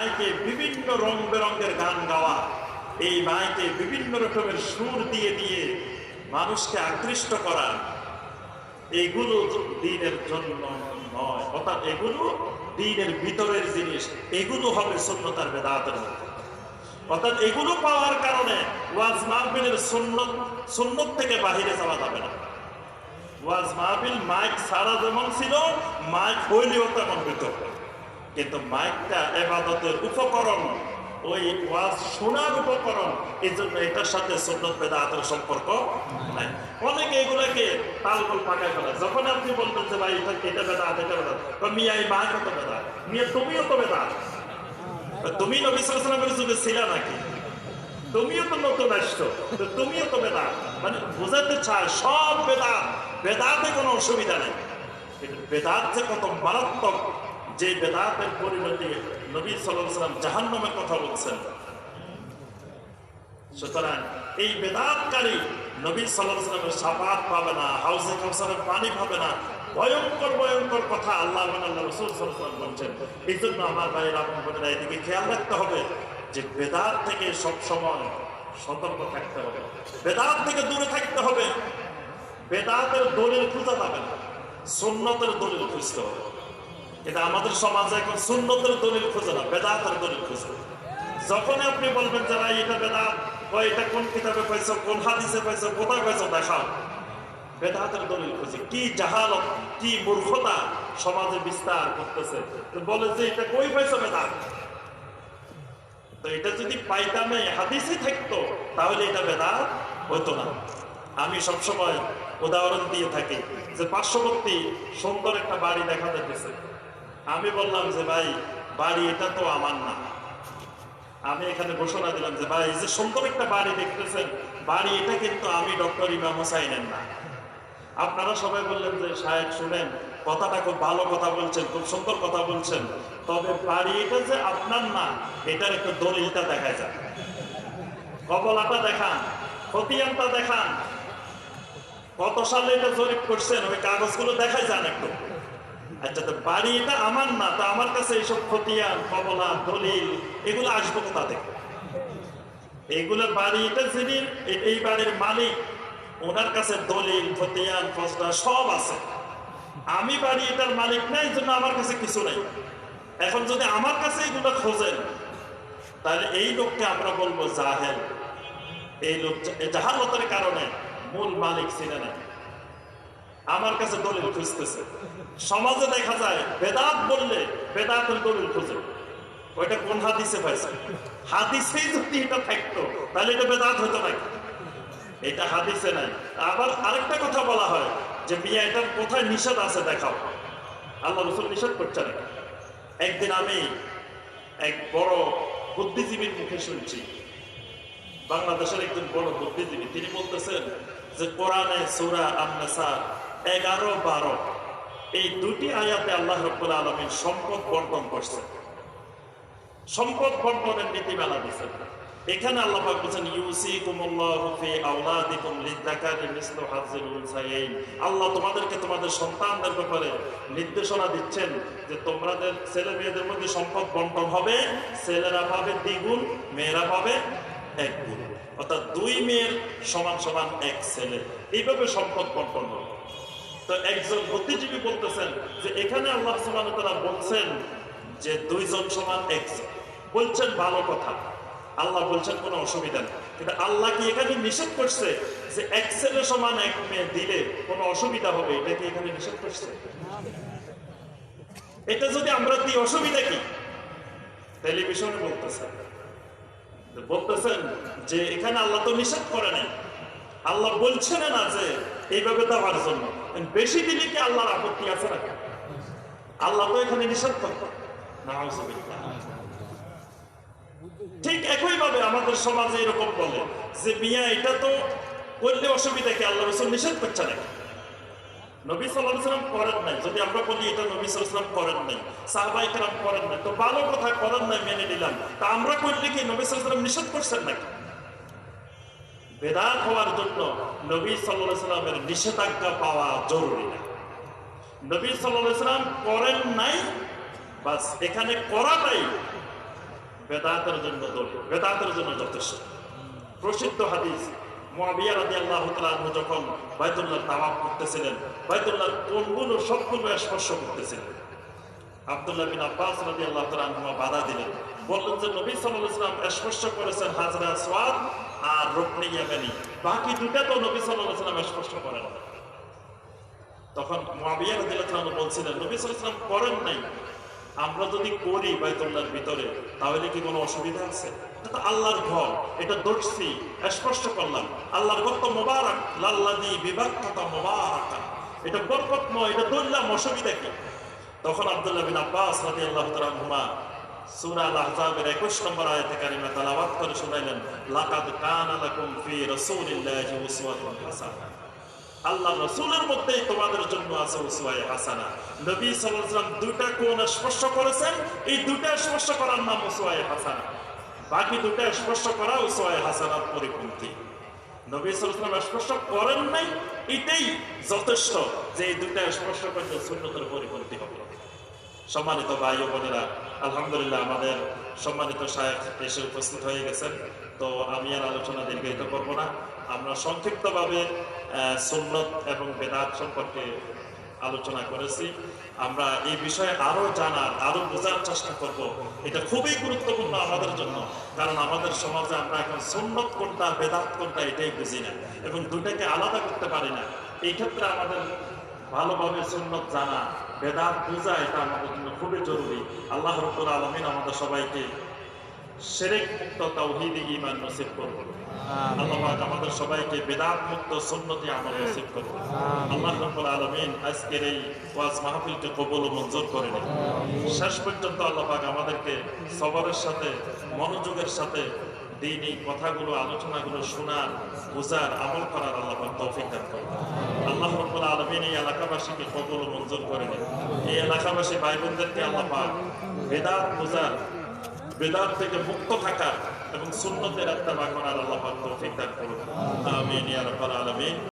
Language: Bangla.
মাইকে বিভিন্ন রং বেরঙের গান গাওয়া, এই মাইকে বিভিন্ন রকমের সুর দিয়ে দিয়ে মানুষকে আকৃষ্ট করা, এগুলো দ্বীনের জন্য নয়, অর্থাৎ এগুলো দ্বীনের ভিতরের জিনিস, এগুলো হবে সুন্নত আর বেদাতের মধ্যে। অর্থাৎ এগুলো পাওয়ার কারণে ওয়াজ মাহফিলের সুন্নত থেকে বাহিরে যাওয়া যাবে না। ওয়াজ মাহফিল মাইক ছাড়া যেমন ছিল, মাইক হইলেও তেমন হইত, কিন্তু মাইকটা ইবাদতের উপকরণ, ওই ওয়াজ শোনার উপকরণ, এই জন্য এটার সাথে সুন্নত বেদাতের সম্পর্ক নাই। অনেকে এগুলোকে তালগোল পাকায় ফেলে। যখন আপনি বলবেন যে ভাই এটা বেদাত, এটা বেদাত, মিয়া এই মাইকও তো বেদাত, মিয়া তুমিও তো বেদাত, তুমি নবী সাল্লাল্লাহু আলাইহি ওয়াসাল্লামের যুগে ছিলা নাকি? তুমিও তো নতুন আসছো, তো তুমিও তো বেদাত। মানে বোঝাতে চায় সব বেদাত, বেদাতে কোনো অসুবিধা নেই, কিন্তু বেদাত যে কত মারাত্মক, যে বেদাতের পরিণতি নবী সাল্লাল্লাহু আলাইহি ওয়াসাল্লাম জাহান্নামের কথা বলছেন। সুতরাং এই বেদাতকারী নবী সাল্লাল্লাহু আলাইহি ওয়াসাল্লামের শাফাআত পাবে না, হাউজে কাউসারের পানি পাবে না। ভয়ঙ্কর ভয়ঙ্কর কথা আল্লাহ এবং আল্লাহ রাসূল সাল্লাল্লাহু আলাইহি ওয়াসাল্লাম বলছেন। এই জন্য আমার ভাইয়ের আপন বোনেরা এদিকে খেয়াল রাখতে হবে যে বেদাত থেকে সবসময় সতর্ক থাকতে হবে, বেদাত থেকে দূরে থাকতে হবে। বেদাতের দলিল খুঁজা যাবে না, সুন্নতের দলিল খুঁজতে হবে। কিন্তু আমাদের সমাজে এখন সুন্নতের দলিল খুঁজে না, বেদাতের দলিল খুঁজে। যখন আপনি বলবেন যে ভাই এটা বেদাত, ও এটা কোন কিতাবে পাইছো, কোন হাদিসে পাইছো, কোথায় পাইছো দেখাও, বেদাতের দলিল খুঁজে। কি জাহালত, কি মূর্খতা সমাজে বিস্তার করতেছে। বলে যে এটা কই পাইছো বেদাত, তো এটা যদি পাইতামে হাদিসে থাকতো তাহলে এটা বেদাত হতো না। আমি সবসময় উদাহরণ দিয়ে থাকি যে পার্শ্ববর্তী সুন্দর একটা বাড়ি দেখা যাচ্ছে, আমি বললাম যে ভাই বাড়ি এটা তো আমার না, আমি এখানে ঘোষণা দিলাম যে ভাই এই যে সুন্দর একটা বাড়ি দেখতেছেন, বাড়ি এটা কিন্তু আমি ডক্টর ইমাম হোসাইনের না। আপনারা সবাই বললেন যে সাহেব শুনেন, কথাটা খুব ভালো কথা বলছেন, খুব সুন্দর কথা বলছেন, তবে বাড়ি এটা যে আপনার না, এটার একটু দলিলটা দেখা যায়, কবলাটা দেখান, খতিয়ানটা দেখান, কত সালে এটা জরিপ করছেন, ওই কাগজগুলো দেখাই যান একটু। আচ্ছা, তো বাড়ি এটা আমার না, তো আমার কাছে এইসব খতিয়ান, কবলা, দলিল এগুলো আসবো কোথা থেকে? এইগুলো বাড়ি এটা যিনি এই বাড়ির মালিক, ওনার কাছে দলিল, খতিয়ান, ফসলা সব আছে। আমি বাড়ি এটার মালিক নাই, জন্য আমার কাছে কিছু নাই। এখন যদি আমার কাছে এগুলো খোঁজেন, তাহলে এই লোককে আমরা বলবো জাহেল। এই লোক জাহালতের কারণে মূল মালিক ছিলেন না, আমার কাছে দলিল খুঁজতেছে। সমাজে দেখা যায় বেদাত বললে বেদাতের দলিল খুঁজে, ওইটা কোন হাদিসে পাইছে, হাদিসেই যদি এটা থাকতো তাহলে এটা বেদাত হতো নাকি? এটা হাদিসে নাই। আবার আরেকটা কথা বলা হয় যে মিয়া এটার কোথায় নিষেধ আছে দেখাও, আল্লাহ রাসূল নিষেধ করছে না। একদিন আমি এক বড় বুদ্ধিজীবীর মুখে শুনছি, বাংলাদেশের একজন বড় বুদ্ধিজীবী, তিনি বলতেছেন যে কোরআনে সূরা আন-নিসা 11-12 এই দুটি আয়াতে আল্লাহ রাব্বুল আলামিন সম্পদ বন্টন করছেন, সম্পদ বন্টনের নীতিমালা দিয়েছেন। এখানে আল্লাহ পাক বলেন ইউসিকুমুল্লাহু ফি আওলাদিকুম লিযাকারি মিসলু হাযিল উনসায়াইন। আল্লাহ তোমাদেরকে তোমাদের সন্তানদের ব্যাপারে নির্দেশনা দিচ্ছেন যে তোমাদের ছেলে মেয়েদের মধ্যে সম্পদ বন্টন হবে, ছেলেরা পাবে দ্বিগুণ, মেয়েরা পাবে এক গুণ, অর্থাৎ 2 মেয়ের সমান সমান 1 ছেলে, এইভাবে সম্পদ বন্টন হবে। তো একজন বুদ্ধিজীবী বলতেছেন যে এখানে আল্লাহ সুবহানাহু ওয়া তাআলা বলছেন যে 2 জন সমান 1 জন, বলছেন ভালো কথা, আল্লাহ বলছেন কোনো অসুবিধা নেই, কিন্তু আল্লাহ কি এখানে নিষেধ করছে যে 1 ছেলে সমান 1 মেয়ে দিলে কোনো অসুবিধা হবে? এটা কি এখানে নিষেধ করছে? এটা যদি আমরা দিই অসুবিধা কি? টেলিভিশনে বলতেছেন যে এখানে আল্লাহ তো নিষেধ করে নাই, আল্লাহ বলছেন না যে এইভাবে দেওয়ার জন্য, বেশি দিলে কি আল্লাহর আপত্তি আছে নাকি? আল্লাহ তো এখানে নিষেধ করত না। ঠিক একইভাবে আমাদের সমাজে এরকম বলে যে মিয়া এটা তো করলে অসুবিধা কি, আল্লাহ রাসূল নিষেধ করছে নাকি? নবী সাল্লাল্লাহু আলাইহি ওয়াসাল্লাম করেন নাই, যদি আমরা বলি এটা নবী সাল্লাল্লাহু আলাইহি ওয়াসাল্লাম করেন নাই, সাহাবায়ে কেরাম করেন নাই, তো ভালো কথা, করেন নাই মেনে নিলাম, তা আমরা করলে কি নবী সাল্লাল্লাহু আলাইহি ওয়াসাল্লাম নিষেধ করছেন নাকি? বেদাত হওয়ার জন্য নবী সাল্লাল্লাহু আলাইহি ওয়াসাল্লামের নিষেধাজ্ঞা পাওয়া জরুরি না। নবী সাল্লাল্লাহু আলাইহি ওয়াসাল্লাম করেন নাই, বাস এখানে করাটাই বেদাতের জন্য দোষ, বেদাতের জন্য যথেষ্ট। প্রসিদ্ধ হাদিস, মুআবিয়া রাদিয়াল্লাহু তাআলা আনহু যখন বাইতুল্লাহ তাওয়াফ করতেছিলেন, বাইতুল্লাহর কোণগুলো সবগুলো স্পর্শ করতেছিলেন। আব্দুল্লাহ বিন আব্বাস রাদিয়াল্লাহু তাআলা আনহু বাধা দিলেন, বললেন যে নবী সাল্লাল্লাহু আলাইহি ওয়াসাল্লাম স্পর্শ করেছেন হাজরা আসওয়াদ আর রুকনে ইয়ামানি, বাকি দুটো তো নবী সাল্লাল্লাহু আলাইহি ওয়াসাল্লাম স্পর্শ করেন না। তখন মুআবিয়া রাদিয়াল্লাহু তাআলা আনহু বলছিলেন, নবী সাল্লাল্লাহু আলাইহি ওয়াসাল্লাম করেন নাই, আমরা যদি করি বাইতুল্লাহর ভিতরে তাহলে কি কোনো অসুবিধা আছে? এটা তো আল্লাহর ঘর, এটা দর্শি স্পর্শ করলাম, আল্লাহর ঘর তো মুবারক, লাল্লাযী বিবাক্কাতা মুবারাকান, এটা বরকতময়, এটা দৌড়লাম, অসুবিধা কি? তখন আব্দুল্লাহ বিন আব্বাস রাদিয়াল্লাহু তাআলা আনহুমা সূরা আল-আহজাবের 21 নম্বর আয়াতে কারিমা তেলাওয়াত করে শুনাইলেন, লাকাদ কানা লাকুম ফি রাসূলিল্লাহি উসওয়াতুন হাসানাহ, আল্লাহ রাসূলের মধ্যেই তোমাদের জন্য আছে উসওয়ায়ে হাসানা। নবী সাল্লাল্লাহু আলাইহি ওয়াসাল্লাম দুইটা কোণ স্পর্শ করেছেন, এই দুইটা স্পর্শ করার নাম উসওয়ায়ে হাসানা, বাকি দুইটা স্পর্শ করা উসওয়ায়ে হাসানার পরিপন্থী। নবী সাল্লাল্লাহু আলাইহি ওয়াসাল্লাম স্পর্শ করেন নাই, এটাই যথেষ্ট যে এই দুইটা স্পর্শ করলে সুন্নতের পরিপন্থী হবে। সম্মানিত ভাই ও বোনেরা, আলহামদুলিল্লাহ আমাদের সম্মানিত শায়েখ এসে উপস্থিত হয়ে গেছেন, তো আমি আর আলোচনা দীর্ঘায়িত করব না। আমরা সংক্ষিপ্তভাবে সুন্নত এবং বেদাত সম্পর্কে আলোচনা করেছি। আমরা এই বিষয়ে আরো জানার, আরো বোঝার চেষ্টা করব। এটা খুবই গুরুত্বপূর্ণ আমাদের জন্য, কারণ আমাদের সমাজে আমরা এখন সুন্নত কোনটা বেদাত কোনটা এটাই বুঝি না এবং দুটাকে আলাদা করতে পারি না। এই ক্ষেত্রে আমাদের ভালোভাবে সুন্নত জানা, বেদাত বোঝা, এটা আমাদের জন্য খুবই জরুরি। আল্লাহ রাব্বুল আলামিন আমাদের সবাইকে শিরক মুক্ত তাওহীদি ঈমান নসিব করুন। আল্লাহ পাক আমাদের সবাইকে বেদাত মুক্ত সুন্নতি আমল নসিব করুন। আল্লাহ রাব্বুল আলামিন আজকের এই ওয়াজ মাহফিলকে কবুল ও মঞ্জুর করে নিন। শেষ পর্যন্ত আল্লাহ পাক আমাদেরকে সবরের সাথে, মনোযোগের সাথে দ্বীনি কথাগুলো, আলোচনাগুলো শোনার, বোঝার, আমল করার আল্লাহ পাক তৌফিক দান করুন। আল্লাহ রাব্বুল আলামিন এই এলাকাবাসীকে কবুল ও মঞ্জুর করে নিন। এই এলাকাবাসী ভাই বোনদেরকে আল্লাহ পাক বেদাত বোঝার, বেদাত থেকে মুক্ত থাকার এবং সুন্নতের ইত্তেবা করার আল্লাহ পাক তৌফিক দান করুন। আমিন ইয়া রাব্বাল আলামিন।